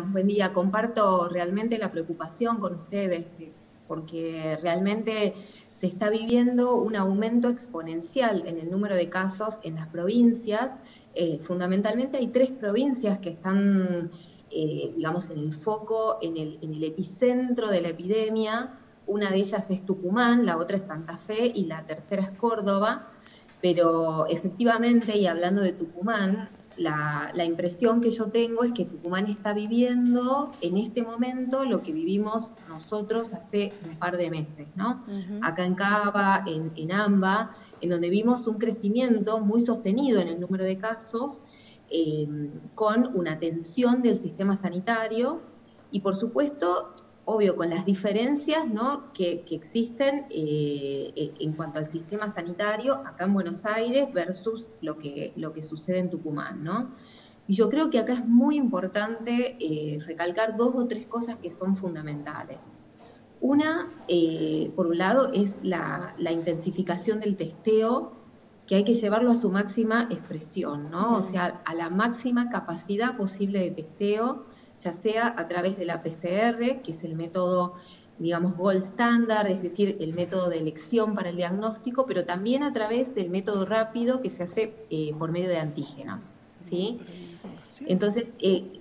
buen día. Comparto realmente la preocupación con ustedes, porque realmente se está viviendo un aumento exponencial en el número de casos en las provincias. Fundamentalmente hay 3 provincias que están, digamos, en el foco, en el epicentro de la epidemia. Una de ellas es Tucumán, la otra es Santa Fe y la tercera es Córdoba. Pero efectivamente, y hablando de Tucumán, la impresión que yo tengo es que Tucumán está viviendo en este momento lo que vivimos nosotros hace un par de meses, ¿no? Acá en Cava, en AMBA, en donde vimos un crecimiento muy sostenido en el número de casos, eh, con una tensión del sistema sanitario y, por supuesto, obvio, con las diferencias, ¿no?, que existen en cuanto al sistema sanitario acá en Buenos Aires versus lo que sucede en Tucumán, ¿no? Y yo creo que acá es muy importante recalcar 2 o 3 cosas que son fundamentales. Una, por un lado, es la intensificación del testeo, que hay que llevarlo a su máxima expresión, ¿no? O sea, a la máxima capacidad posible de testeo, ya sea a través de la PCR, que es el método, digamos, gold standard, es decir, el método de elección para el diagnóstico, pero también a través del método rápido que se hace por medio de antígenos, ¿sí? Entonces,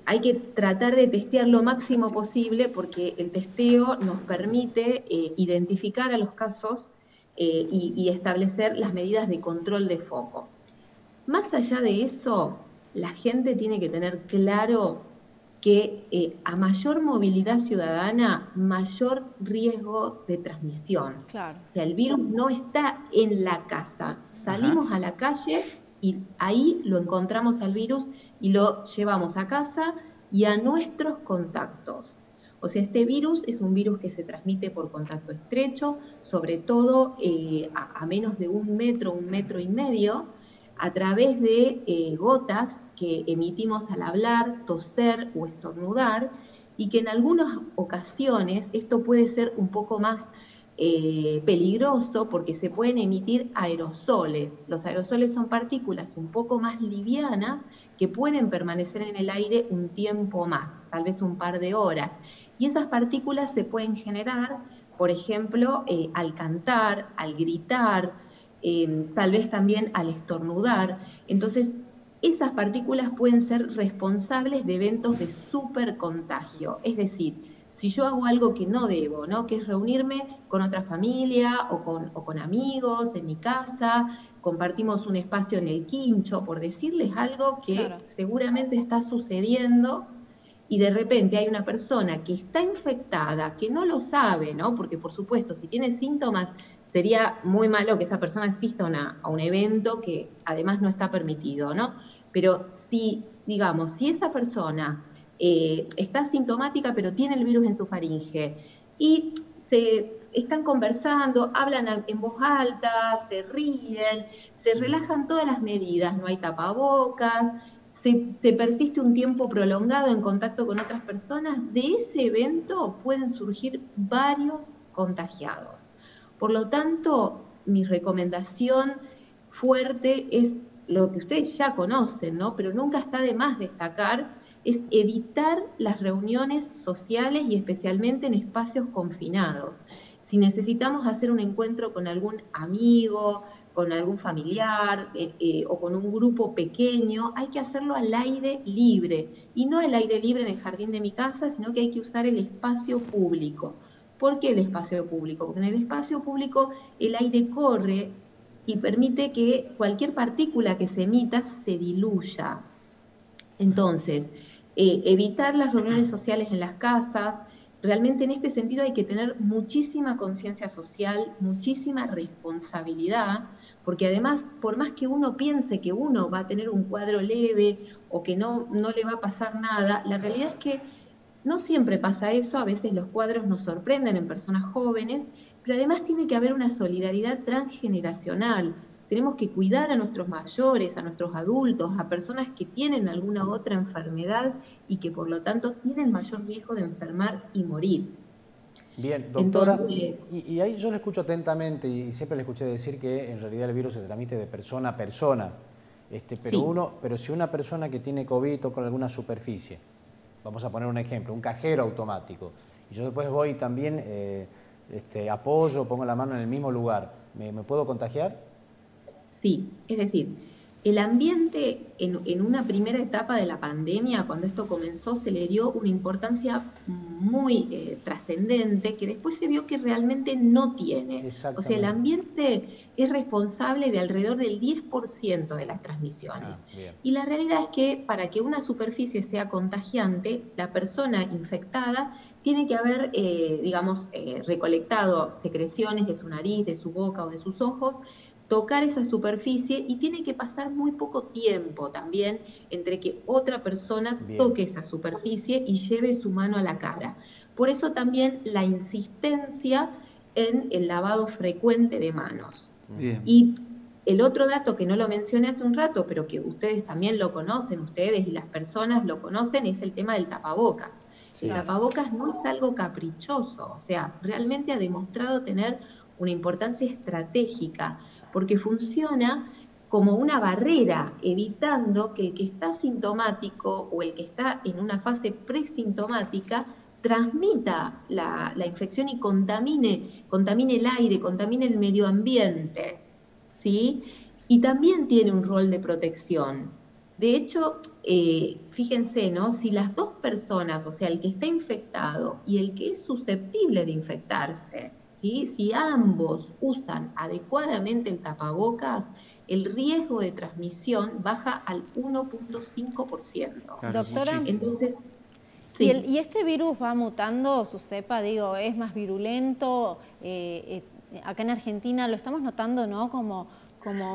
hay que tratar de testear lo máximo posible porque el testeo nos permite identificar a los casos y establecer las medidas de control de foco. Más allá de eso, la gente tiene que tener claro que a mayor movilidad ciudadana, mayor riesgo de transmisión. Claro. O sea, el virus no está en la casa. Ajá. Salimos a la calle y ahí lo encontramos al virus y lo llevamos a casa y a nuestros contactos. O sea, este virus es un virus que se transmite por contacto estrecho, sobre todo a menos de 1 metro y medio, a través de gotas que emitimos al hablar, toser o estornudar, y que en algunas ocasiones esto puede ser un poco más peligroso porque se pueden emitir aerosoles. Los aerosoles son partículas un poco más livianas que pueden permanecer en el aire un tiempo más, tal vez un par de horas. Y esas partículas se pueden generar, por ejemplo, al cantar, al gritar, tal vez también al estornudar. Entonces, esas partículas pueden ser responsables de eventos de supercontagio. Es decir, si yo hago algo que no debo, ¿no?, que es reunirme con otra familia o con amigos en mi casa, compartimos un espacio en el quincho, por decirles algo que Claro. seguramente está sucediendo, y de repente hay una persona que está infectada, que no lo sabe, ¿no? Porque por supuesto, si tiene síntomas, sería muy malo que esa persona asista a un evento que además no está permitido, ¿no? Pero si, digamos, si esa persona está sintomática pero tiene el virus en su faringe y se están conversando, hablan en voz alta, se ríen, se relajan todas las medidas, no hay tapabocas, se persiste un tiempo prolongado en contacto con otras personas, de ese evento pueden surgir varios contagiados. Por lo tanto, mi recomendación fuerte es lo que ustedes ya conocen, ¿no?, pero nunca está de más destacar, es evitar las reuniones sociales y especialmente en espacios confinados. Si necesitamos hacer un encuentro con algún amigo, con algún familiar o con un grupo pequeño, hay que hacerlo al aire libre, y no al aire libre en el jardín de mi casa, sino que hay que usar el espacio público. ¿Por qué el espacio público? Porque en el espacio público el aire corre y permite que cualquier partícula que se emita se diluya. Entonces, evitar las reuniones sociales en las casas. Realmente en este sentido hay que tener muchísima conciencia social, muchísima responsabilidad, porque además, por más que uno piense que uno va a tener un cuadro leve o que no le va a pasar nada, la realidad es que no siempre pasa eso. A veces los cuadros nos sorprenden en personas jóvenes, pero además tiene que haber una solidaridad transgeneracional. Tenemos que cuidar a nuestros mayores, a nuestros adultos, a personas que tienen alguna otra enfermedad y que por lo tanto tienen mayor riesgo de enfermar y morir. Bien, doctora, Entonces, y ahí yo le escucho atentamente y siempre le escuché decir que en realidad el virus se transmite de persona a persona. sí. Pero si una persona que tiene COVID toca alguna superficie vamos a poner un ejemplo, un cajero automático, y yo después voy también, apoyo, pongo la mano en el mismo lugar, ¿me puedo contagiar? Sí, es decir, el ambiente en una primera etapa de la pandemia, cuando esto comenzó, se le dio una importancia muy trascendente que después se vio que realmente no tiene. O sea, el ambiente es responsable de alrededor del 10% de las transmisiones. Y la realidad es que para que una superficie sea contagiante, la persona infectada tiene que haber, recolectado secreciones de su nariz, de su boca o de sus ojos, tocar esa superficie, y tiene que pasar muy poco tiempo también entre que otra persona toque esa superficie y lleve su mano a la cara. Por eso también la insistencia en el lavado frecuente de manos. Bien. Y el otro dato que no lo mencioné hace un rato, pero que ustedes también lo conocen, ustedes y las personas lo conocen, es el tema del tapabocas. Sí. El tapabocas no es algo caprichoso, o sea, realmente ha demostrado tener una importancia estratégica, porque funciona como una barrera, evitando que el que está sintomático o el que está en una fase presintomática transmita la infección y contamine el aire, contamine el medio ambiente, ¿sí? Y también tiene un rol de protección. De hecho, fíjense, ¿no? Si las dos personas, o sea, el que está infectado y el que es susceptible de infectarse, ¿sí? Si ambos usan adecuadamente el tapabocas, el riesgo de transmisión baja al 1.5%. Claro, doctora, entonces, sí. ¿Y este virus va mutando, su cepa, digo, es más virulento? Acá en Argentina lo estamos notando, ¿no? Como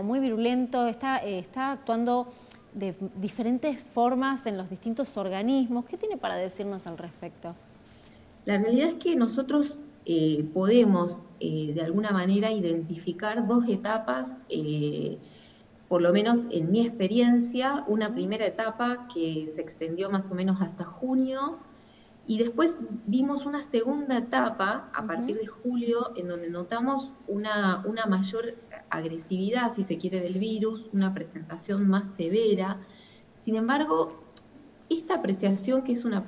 muy virulento, está actuando de diferentes formas en los distintos organismos. ¿Qué tiene para decirnos al respecto? La realidad es que nosotros podemos de alguna manera identificar dos etapas, por lo menos en mi experiencia, una primera etapa que se extendió más o menos hasta junio, y después vimos una segunda etapa a partir de julio, en donde notamos una mayor agresividad, si se quiere, del virus, una presentación más severa. Sin embargo, esta apreciación, que es una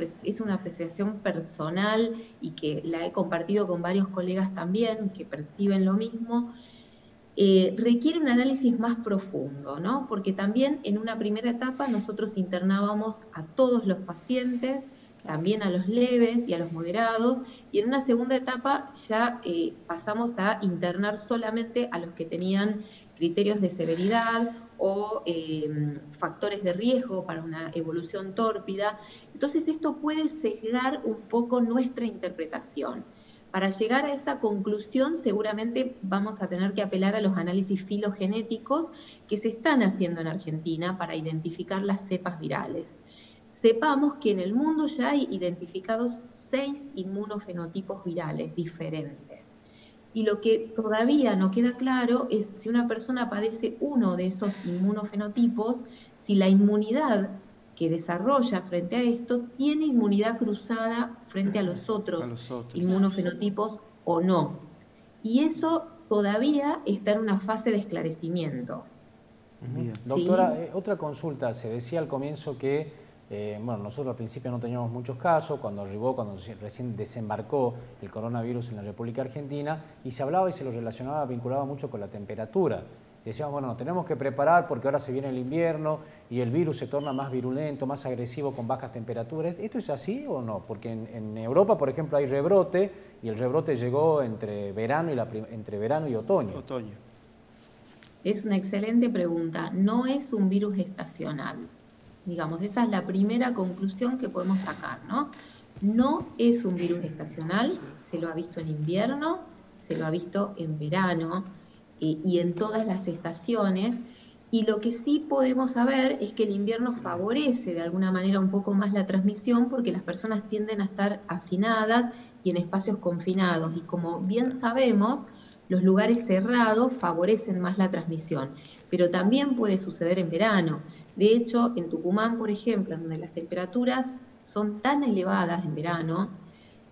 apreciación personal y que la he compartido con varios colegas también, que perciben lo mismo, requiere un análisis más profundo, ¿no? Porque también en una primera etapa nosotros internábamos a todos los pacientes, también a los leves y a los moderados, y en una segunda etapa ya pasamos a internar solamente a los que tenían criterios de severidad o factores de riesgo para una evolución tórpida. Entonces esto puede sesgar un poco nuestra interpretación. Para llegar a esa conclusión seguramente vamos a tener que apelar a los análisis filogenéticos que se están haciendo en Argentina para identificar las cepas virales. Sepamos que en el mundo ya hay identificados 6 inmunofenotipos virales diferentes. Y lo que todavía no queda claro es si una persona padece uno de esos inmunofenotipos, si la inmunidad que desarrolla frente a esto tiene inmunidad cruzada frente a los otros inmunofenotipos o no. Y eso todavía está en una fase de esclarecimiento. Bien. Doctora, otra consulta. Se decía al comienzo que nosotros al principio no teníamos muchos casos, cuando recién desembarcó el coronavirus en la República Argentina, y se hablaba y se lo vinculaba mucho con la temperatura. Decíamos, bueno, nos tenemos que preparar porque ahora se viene el invierno y el virus se torna más virulento, más agresivo con bajas temperaturas. ¿Esto es así o no? Porque en Europa, por ejemplo, hay rebrote, y el rebrote llegó entre verano y otoño. Es una excelente pregunta. No es un virus estacional. Digamos, esa es la primera conclusión que podemos sacar, ¿no? No es un virus estacional, se lo ha visto en invierno, se lo ha visto en verano y en todas las estaciones, y lo que sí podemos saber es que el invierno favorece de alguna manera un poco más la transmisión porque las personas tienden a estar hacinadas y en espacios confinados, y como bien sabemos, los lugares cerrados favorecen más la transmisión, pero también puede suceder en verano. De hecho, en Tucumán, por ejemplo, donde las temperaturas son tan elevadas en verano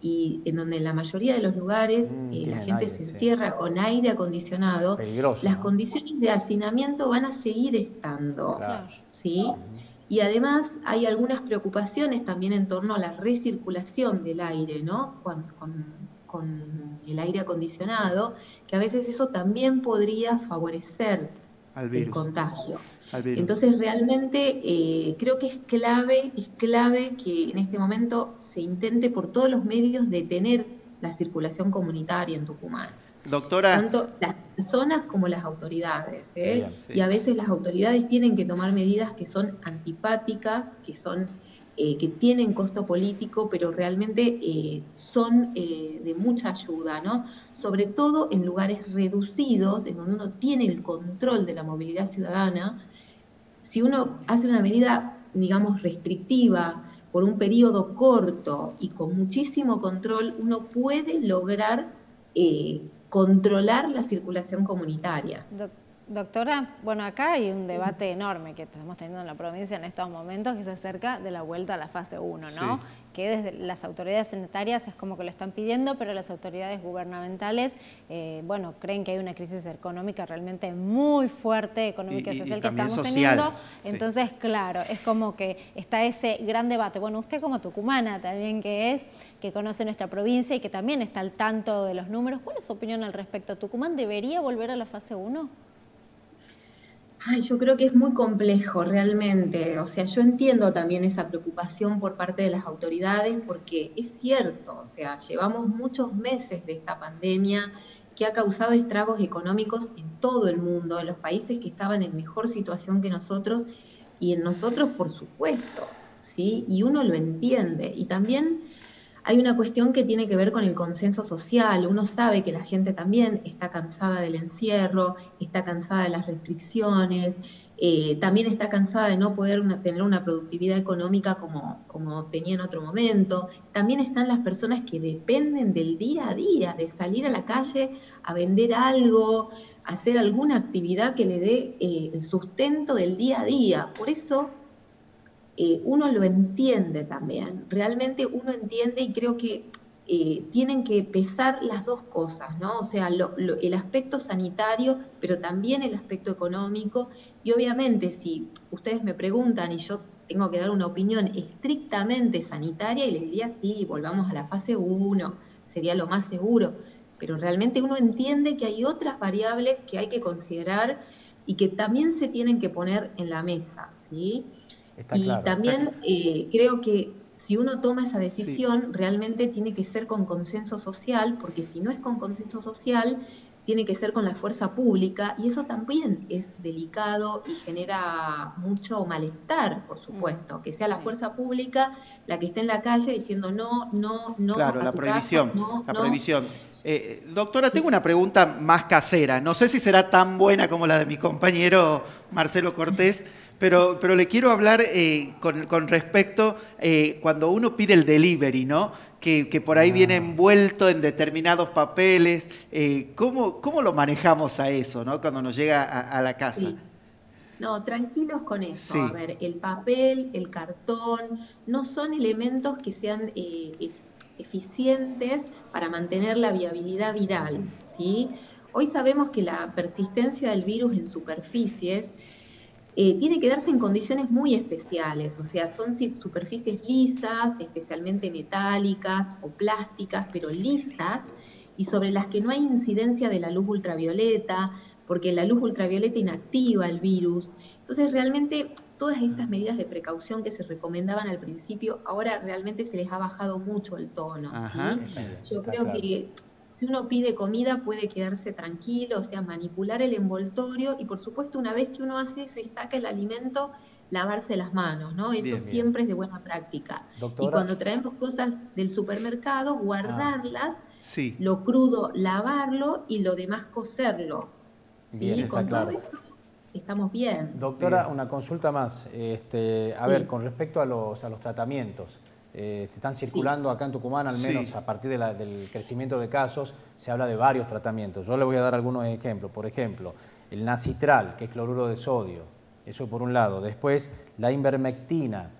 y en donde en la mayoría de los lugares la gente se encierra con aire acondicionado, peligroso, las ¿no? condiciones de hacinamiento van a seguir estando, Claro. ¿sí? Y además hay algunas preocupaciones también en torno a la recirculación del aire, ¿no? Con el aire acondicionado, que a veces eso también podría favorecer el contagio. Entonces realmente creo que es clave que en este momento se intente por todos los medios detener la circulación comunitaria en Tucumán. Doctora. Tanto las personas como las autoridades, Bien, sí. Y a veces las autoridades tienen que tomar medidas que son antipáticas, que tienen costo político, pero realmente son de mucha ayuda, ¿no? Sobre todo en lugares reducidos, en donde uno tiene el control de la movilidad ciudadana. Si uno hace una medida, digamos, restrictiva por un periodo corto y con muchísimo control, uno puede lograr controlar la circulación comunitaria. Doctora, bueno, acá hay un debate enorme que estamos teniendo en la provincia en estos momentos, que es acerca de la vuelta a la fase 1, ¿no? Sí. Que desde las autoridades sanitarias es como que lo están pidiendo, pero las autoridades gubernamentales, bueno, creen que hay una crisis económica realmente muy fuerte, económica y social que estamos social, teniendo. Entonces, sí, claro, es como que está ese gran debate. Bueno, usted como tucumana también que conoce nuestra provincia y que también está al tanto de los números, ¿cuál es su opinión al respecto? ¿Tucumán debería volver a la fase 1? Ay, yo creo que es muy complejo realmente, o sea, yo entiendo también esa preocupación por parte de las autoridades porque es cierto, o sea, llevamos muchos meses de esta pandemia que ha causado estragos económicos en todo el mundo, en los países que estaban en mejor situación que nosotros y en nosotros por supuesto, ¿sí? Y uno lo entiende y también hay una cuestión que tiene que ver con el consenso social. Uno sabe que la gente también está cansada del encierro, está cansada de las restricciones, también está cansada de no poder tener una productividad económica como tenía en otro momento. También están las personas que dependen del día a día, de salir a la calle a vender algo, a hacer alguna actividad que le dé el sustento del día a día. Por eso uno lo entiende también, realmente uno entiende y creo que tienen que pesar las dos cosas, ¿no? O sea, el aspecto sanitario, pero también el aspecto económico, y obviamente si ustedes me preguntan y yo tengo que dar una opinión estrictamente sanitaria, y les diría sí, volvamos a la fase 1, sería lo más seguro, pero realmente uno entiende que hay otras variables que hay que considerar y que también se tienen que poner en la mesa, ¿sí? Y claro, también creo que si uno toma esa decisión, sí, realmente tiene que ser con consenso social, porque si no es con consenso social, tiene que ser con la fuerza pública, y eso también es delicado y genera mucho malestar, por supuesto, que sea la fuerza pública la que esté en la calle diciendo no, no, no. Claro, la prohibición, la prohibición. Doctora, tengo una pregunta más casera, no sé si será tan buena como la de mi compañero Marcelo Cortés, pero le quiero hablar con respecto cuando uno pide el delivery, ¿no? Que por ahí viene envuelto en determinados papeles. ¿Cómo lo manejamos a eso, ¿no? Cuando nos llega a la casa? Sí. No, tranquilos con eso. Sí. A ver, el papel, el cartón, no son elementos que sean eficientes para mantener la viabilidad viral, ¿sí? Hoy sabemos que la persistencia del virus en superficies tiene que darse en condiciones muy especiales, o sea, son superficies lisas, especialmente metálicas o plásticas, pero lisas, y sobre las que no hay incidencia de la luz ultravioleta, porque la luz ultravioleta inactiva el virus. Entonces, realmente, todas estas medidas de precaución que se recomendaban al principio, ahora realmente se les ha bajado mucho el tono, ¿sí? Yo creo que si uno pide comida puede quedarse tranquilo, o sea, manipular el envoltorio y por supuesto una vez que uno hace eso y saca el alimento, lavarse las manos, ¿no? Eso bien, siempre es de buena práctica. Doctora. Y cuando traemos cosas del supermercado, guardarlas, sí, lo crudo lavarlo y lo demás cocerlo. ¿Sí? Bien, con todo eso estamos bien. Doctora, bien, una consulta más. A ver, con respecto a los tratamientos. Están circulando acá en Tucumán, al menos a partir del crecimiento de casos, se habla de varios tratamientos. Yo le voy a dar algunos ejemplos. Por ejemplo, el nacitral, que es cloruro de sodio, eso por un lado. Después, la ivermectina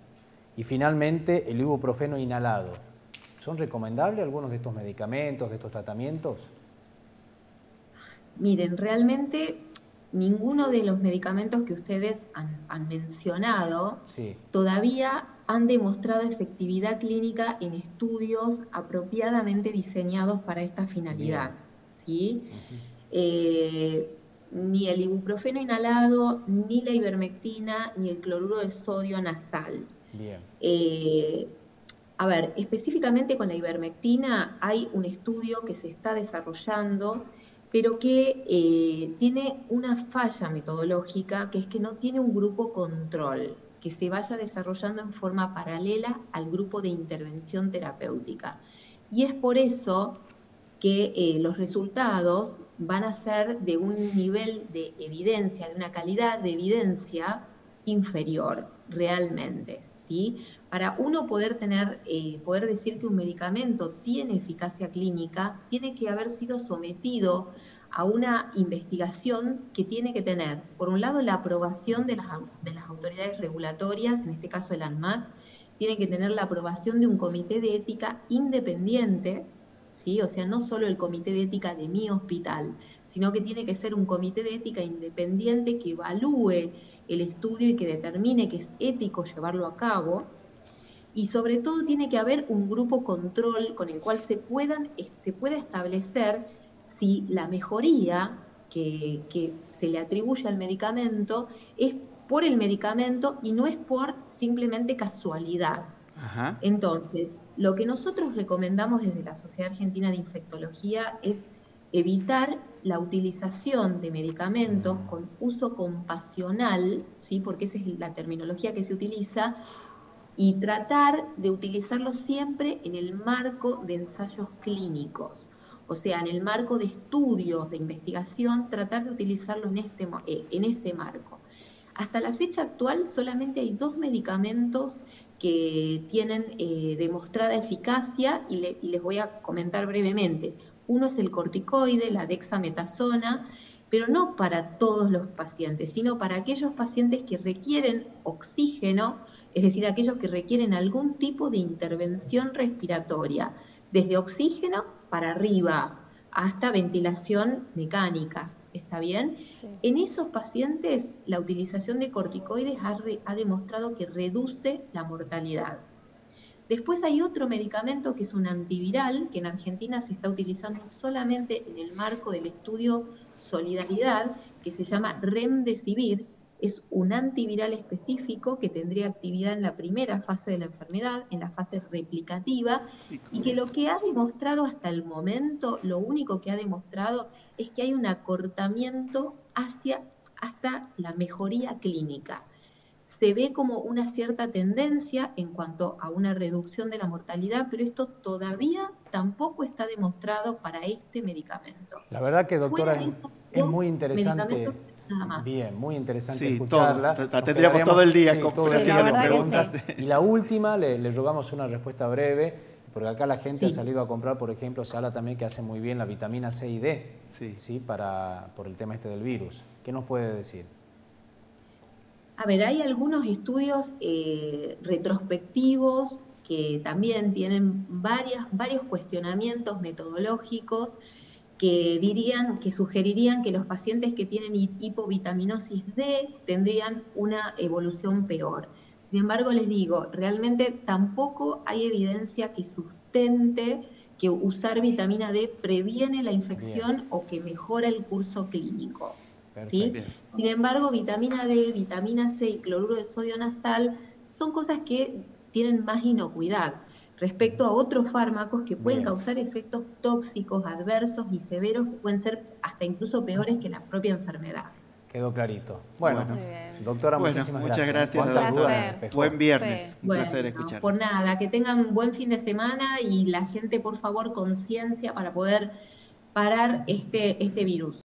y finalmente el ibuprofeno inhalado. ¿Son recomendables algunos de estos medicamentos, de estos tratamientos? Miren, realmente ninguno de los medicamentos que ustedes han mencionado sí. todavía han demostrado efectividad clínica en estudios apropiadamente diseñados para esta finalidad, ¿sí? Ni el ibuprofeno inhalado, ni la ivermectina, ni el cloruro de sodio nasal. Bien. A ver, específicamente con la ivermectina hay un estudio que se está desarrollando, pero que tiene una falla metodológica, que es que no tiene un grupo control, que se vaya desarrollando en forma paralela al grupo de intervención terapéutica. Y es por eso que los resultados van a ser de un nivel de evidencia, de una calidad de evidencia inferior, realmente, ¿sí? Para uno poder decir que un medicamento tiene eficacia clínica, tiene que haber sido sometido a una investigación que tiene que tener, por un lado, la aprobación de las autoridades regulatorias, en este caso el ANMAT, tiene que tener la aprobación de un comité de ética independiente, ¿sí? O sea, no solo el comité de ética de mi hospital, sino que tiene que ser un comité de ética independiente que evalúe el estudio y que determine que es ético llevarlo a cabo. Y sobre todo tiene que haber un grupo control con el cual se pueda establecer si la mejoría que se le atribuye al medicamento es por el medicamento y no es por simplemente casualidad. Ajá. Entonces, lo que nosotros recomendamos desde la Sociedad Argentina de Infectología es evitar la utilización de medicamentos con uso compasional, ¿sí? Porque esa es la terminología que se utiliza, y tratar de utilizarlos siempre en el marco de ensayos clínicos. O sea, en el marco de estudios, de investigación, tratar de utilizarlo en ese marco. Hasta la fecha actual solamente hay 2 medicamentos que tienen demostrada eficacia y les voy a comentar brevemente. Uno es el corticoide, la dexametasona, pero no para todos los pacientes, sino para aquellos pacientes que requieren oxígeno, es decir, aquellos que requieren algún tipo de intervención respiratoria, desde oxígeno para arriba hasta ventilación mecánica. ¿Está bien? Sí. En esos pacientes, la utilización de corticoides ha demostrado que reduce la mortalidad. Después hay otro medicamento que es un antiviral, que en Argentina se está utilizando solamente en el marco del estudio Solidaridad, que se llama Remdesivir. Es un antiviral específico que tendría actividad en la primera fase de la enfermedad, en la fase replicativa, y que lo que ha demostrado hasta el momento, lo único que ha demostrado es que hay un acortamiento hasta la mejoría clínica. Se ve como una cierta tendencia en cuanto a una reducción de la mortalidad, pero esto todavía tampoco está demostrado para este medicamento. La verdad que, doctora, es muy interesante. Nada más. Bien, muy interesante escucharla. Tendríamos todo el día haciendo preguntas. Y la última, le rogamos una respuesta breve, porque acá la gente ha salido a comprar, por ejemplo, se habla también que hace muy bien la vitamina C y D, ¿sí? Por el tema este del virus. ¿Qué nos puede decir? A ver, hay algunos estudios retrospectivos que también tienen varios cuestionamientos metodológicos que sugerirían que los pacientes que tienen hipovitaminosis D tendrían una evolución peor. Sin embargo, les digo, realmente tampoco hay evidencia que sustente que usar vitamina D previene la infección o que mejora el curso clínico. ¿Sí? Sin embargo, vitamina D, vitamina C y cloruro de sodio nasal son cosas que tienen más inocuidad respecto a otros fármacos que pueden causar efectos tóxicos, adversos y severos que pueden ser hasta incluso peores que la propia enfermedad. Quedó clarito. Bueno, doctora, muchísimas gracias. Muchas gracias. Buen viernes. Un placer escuchar. Por nada, que tengan buen fin de semana y la gente, por favor, conciencia para poder parar este virus.